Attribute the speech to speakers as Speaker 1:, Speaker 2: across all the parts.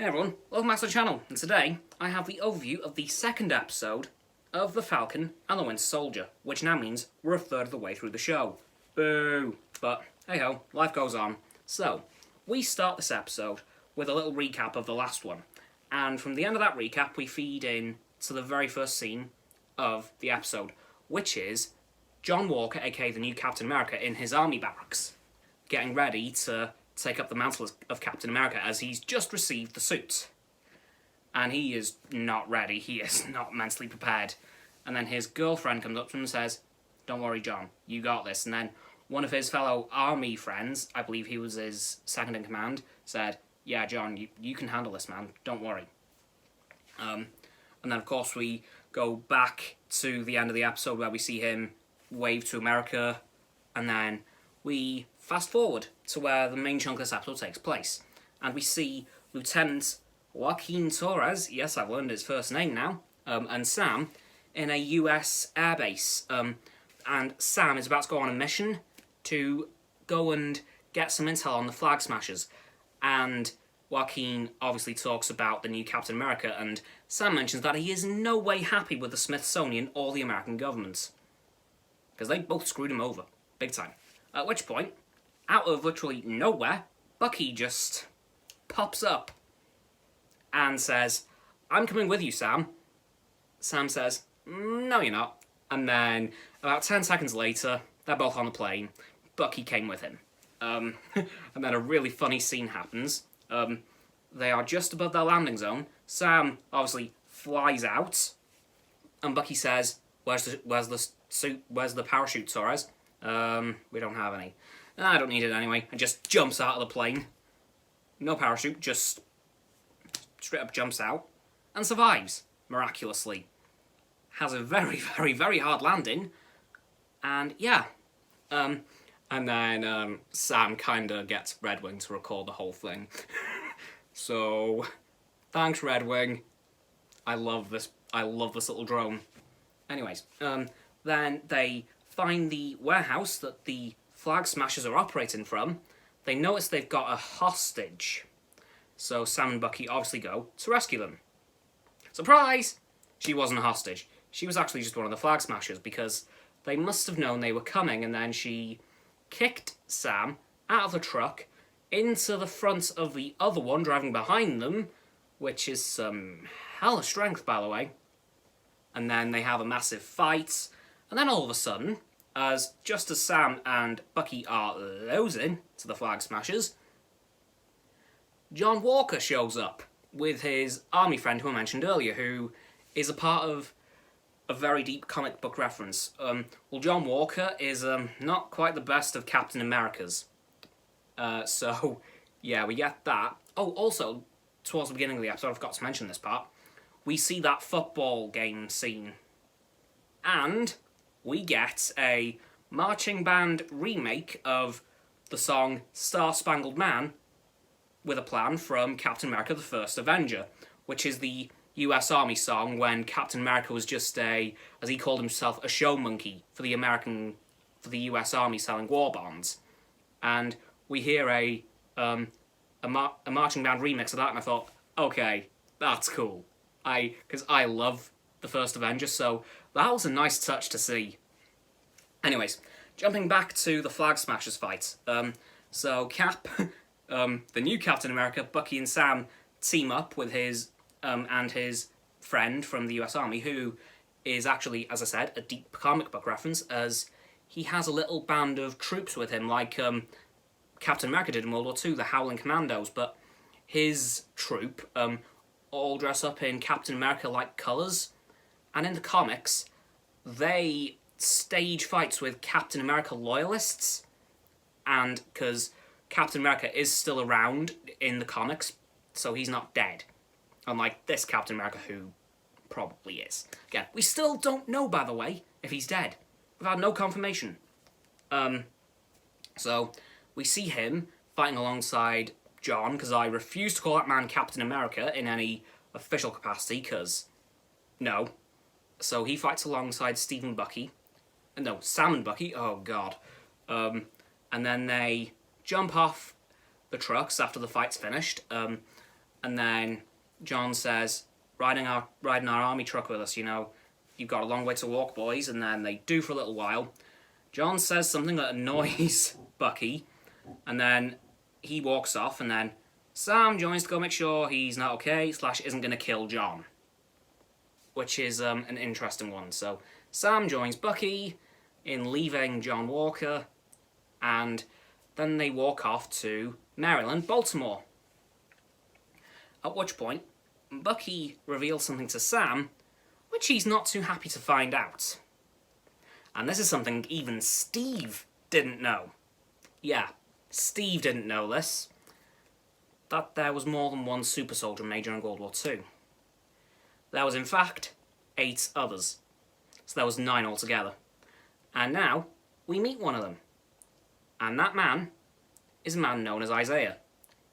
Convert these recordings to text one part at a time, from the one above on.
Speaker 1: Hey everyone, welcome back to the channel, and today I have the overview of the second episode of The Falcon and the Winter Soldier, which now means we're a third of the way through the show. Boo! But hey ho, life goes on. So, we start this episode with a little recap of the last one, and from the end of that recap we feed in to the very first scene of the episode, which is John Walker, aka the new Captain America, in his army barracks, getting ready to take up the mantle of Captain America as he's just received the suit. And he is not ready, he is not mentally prepared. And then his girlfriend comes up to him and says, "Don't worry, John, you got this." And then one of his fellow army friends, I believe he was his second in command, said, "Yeah, John, you can handle this, man, don't worry." And then of course we go back to the end of the episode where we see him wave to America, and then we fast forward to where the main chunk of this episode takes place. And we see Lieutenant Joaquin Torres, yes, I've learned his first name now, and Sam in a US airbase. And Sam is about to go on a mission to go and get some intel on the Flag Smashers. And Joaquin obviously talks about the new Captain America, and Sam mentions that he is in no way happy with the Smithsonian or the American government, because they both screwed him over, big time. At which point, out of literally nowhere, Bucky just pops up and says, "I'm coming with you, Sam." Sam says, "No, you're not." And then, about 10 seconds later, they're both on the plane. Bucky came with him. And then a really funny scene happens. They are just above their landing zone. Sam obviously flies out, and Bucky says, where's the suit? Where's the parachute, Torres?" We don't have any." "I don't need it anyway," and just jumps out of the plane. No parachute, just straight up jumps out and survives, miraculously. Has a very, very, very hard landing, and yeah. And then Sam kinda gets Red Wing to record the whole thing. So, thanks Red Wing. I love this little drone. Anyways, then they find the warehouse that the Flag Smashers are operating from. They notice they've got a hostage. So Sam and Bucky obviously go to rescue them. Surprise! She wasn't a hostage. She was actually just one of the Flag Smashers, because they must have known they were coming, and then she kicked Sam out of the truck into the front of the other one driving behind them, which is some hella strength, by the way. And then they have a massive fight, and then all of a sudden, just as Sam and Bucky are losing to the Flag Smashers, John Walker shows up with his army friend who I mentioned earlier, who is a part of a very deep comic book reference. Well, John Walker is not quite the best of Captain Americas. So, yeah, we get that. Oh, also, towards the beginning of the episode, I forgot to mention this part, we see that football game scene. And we get a marching band remake of the song Star Spangled Man with a plan from Captain America the First Avenger, which is the US Army song when Captain America was just as he called himself, a show monkey for the US Army selling war bonds. And we hear a marching band remix of that, and I thought, okay, that's cool. Because I love the First Avenger, so that was a nice touch to see. Anyways, jumping back to the Flag Smashers fight. So Cap, the new Captain America, Bucky and Sam team up with his and his friend from the US Army, who is actually, as I said, a deep comic book reference, as he has a little band of troops with him, like Captain America did in World War II, the Howling Commandos, but his troop all dress up in Captain America-like colours, and in the comics, they stage fights with Captain America loyalists, and because Captain America is still around in the comics, so he's not dead, unlike this Captain America, who probably is. Again, we still don't know, by the way, if he's dead. We've had no confirmation. So we see him fighting alongside John, because I refuse to call that man Captain America in any official capacity, because no. So he fights alongside Steve and Bucky. No, Sam and Bucky, oh god. And then they jump off the trucks after the fight's finished, And then John says, riding our army truck with us, you know, you've got a long way to walk, boys. And then they do for a little while. John says something that annoys Bucky, and then he walks off, and then Sam joins to go make sure he's not okay, / isn't going to kill John. Which is an interesting one. So Sam joins Bucky in leaving John Walker, and then they walk off to Maryland, Baltimore. At which point, Bucky reveals something to Sam, which he's not too happy to find out. And this is something even Steve didn't know. Yeah, Steve didn't know this. That there was more than one super soldier made during World War II. There was, in fact, 8 others. So there was 9 altogether. And now, we meet one of them. And that man is a man known as Isaiah.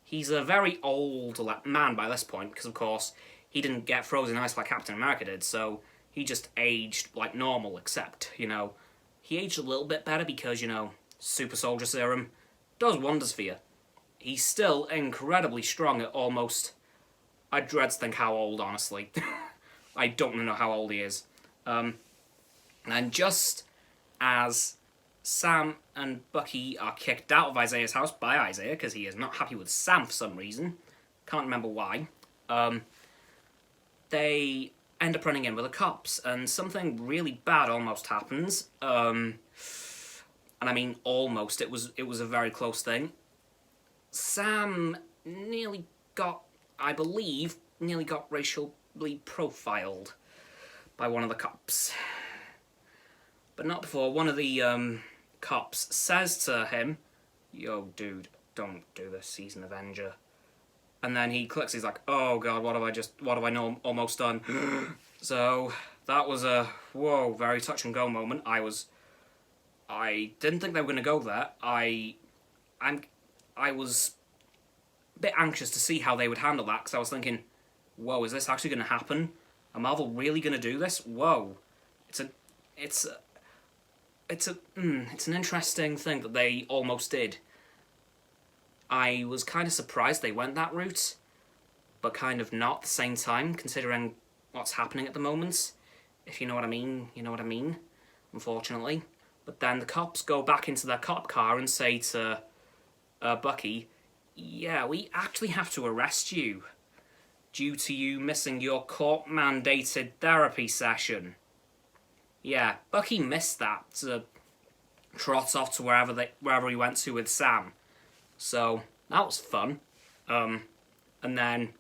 Speaker 1: He's a very old man by this point, because, of course, he didn't get frozen in ice like Captain America did, so he just aged like normal, except, you know, he aged a little bit better because, you know, super soldier serum does wonders for you. He's still incredibly strong at almost... I dread to think how old, honestly. I don't know how old he is. And just as Sam and Bucky are kicked out of Isaiah's house by Isaiah, because he is not happy with Sam for some reason, can't remember why, they end up running in with the cops, and something really bad almost happens. And I mean almost, it was a very close thing. Sam nearly got, I believe, racially profiled by one of the cops. But not before one of the cops says to him, "Yo, dude, don't do this, he's an Avenger." And then he clicks, he's like, "Oh god, what have I almost done?" So that was a, whoa, very touch and go moment. I didn't think they were going to go there. I was a bit anxious to see how they would handle that, because I was thinking, whoa, is this actually going to happen? Are Marvel really going to do this? Whoa. It's an interesting thing that they almost did. I was kind of surprised they went that route, but kind of not at the same time, considering what's happening at the moment. If you know what I mean, you know what I mean, unfortunately. But then the cops go back into their cop car and say to Bucky, "Yeah, we actually have to arrest you due to you missing your court-mandated therapy session." Yeah, Bucky missed that to trot off to wherever he went to with Sam. So that was fun. And then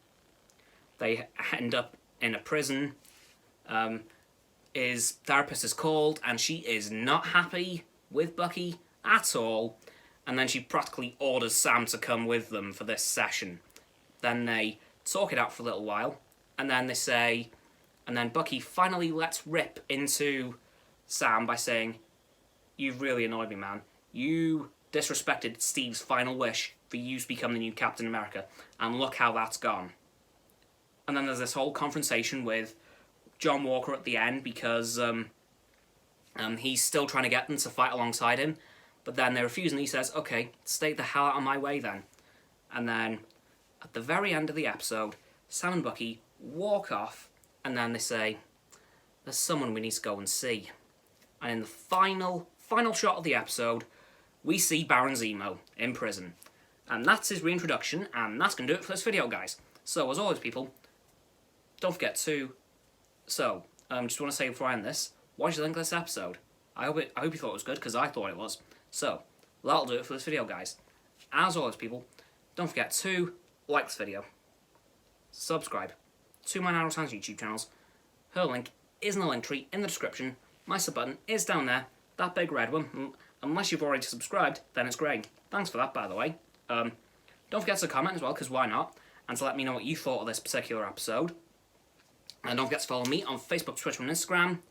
Speaker 1: they end up in a prison. His therapist is called, and she is not happy with Bucky at all. And then she practically orders Sam to come with them for this session. Then they talk it out for a little while, and then they say, and then Bucky finally lets rip into Sam by saying, "You've really annoyed me, man. You disrespected Steve's final wish for you to become the new Captain America, and look how that's gone." And then there's this whole confrontation with John Walker at the end, because he's still trying to get them to fight alongside him, but then they refuse, and he says, "Okay, stay the hell out of my way then." And then at the very end of the episode, Sam and Bucky walk off, and then they say, "There's someone we need to go and see." And in the final shot of the episode, we see Baron Zemo in prison. And that's his reintroduction, and that's going to do it for this video, guys. So, as always, people, don't forget to... So, just want to say before I end this, what did you think of this episode? I hope you thought it was good, because I thought it was. So, that'll do it for this video, guys. As always, people, don't forget to like this video, subscribe to my Narrow Science YouTube channels. Her link is in the link tree in the description. My sub button is down there, that big red one. Unless you've already subscribed, then it's great. Thanks for that, by the way. Don't forget to comment as well, because why not? And to let me know what you thought of this particular episode. And don't forget to follow me on Facebook, Twitter, and Instagram,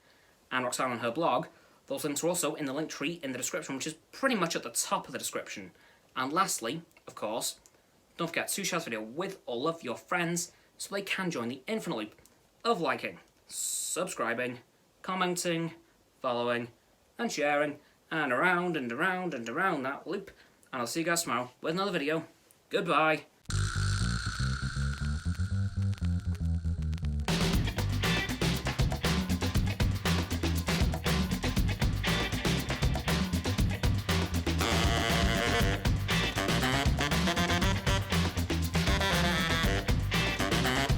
Speaker 1: and Roxanne on her blog. Those links are also in the link tree in the description, which is pretty much at the top of the description. And lastly, of course, don't forget to share this video with all of your friends so they can join the infinite loop of liking, subscribing, commenting, following, and sharing, and around and around and around that loop. And I'll see you guys tomorrow with another video. Goodbye.